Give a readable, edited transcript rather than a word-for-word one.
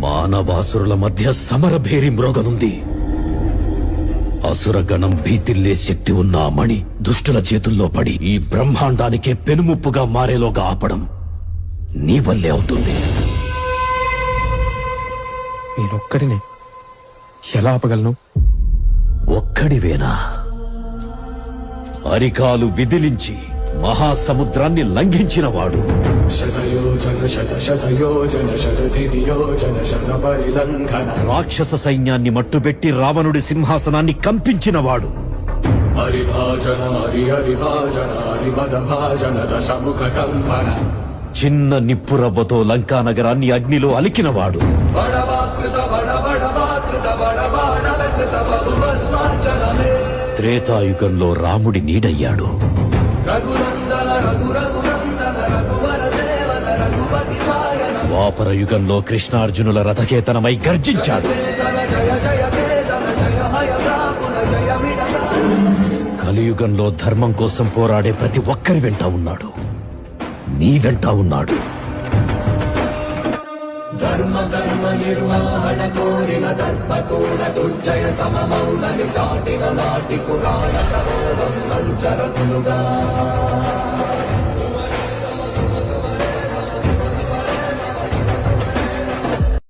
మానవాసురుల మధ్య సమరభేరి మ్రోగనుంది. అసురగణం భీతిల్లే శక్తి ఉన్న ఆ మణి దుష్టుల చేతుల్లో పడి ఈ బ్రహ్మాండానికే పెనుముప్పుగా మారేలోగా ఆపడం నీ వల్లే అవుతుంది. నేనొక్కడినే ఎలా ఆపగలను? ఒక్కడివేనా? అరికాలు విదిలించి మహాసముద్రాన్ని లంఘించినవాడు, రాక్షస సైన్యాన్ని మట్టుబెట్టి రావణుడి సింహాసనాన్ని కంపించినవాడు, చిన్న నిప్పురవ్వతో లంకా నగరాన్ని అగ్నిలో అలికినవాడు, త్రేతాయుగంలో రాముడి నీడయ్యాడు, ద్వాపర యుగంలో కృష్ణార్జునుల రథకేతనమై గర్జించాడు, కలియుగంలో ధర్మం కోసం పోరాడే ప్రతి ఒక్కరి వెంట ఉన్నాడు. నీ వెంట ఉన్నాడు. ధర్మ నిర్వహణ కోరిన దర్పతోడ దుర్జయ సమమౌలని చాటిన నాటి పురాణ ప్రబోధం చరతులుగా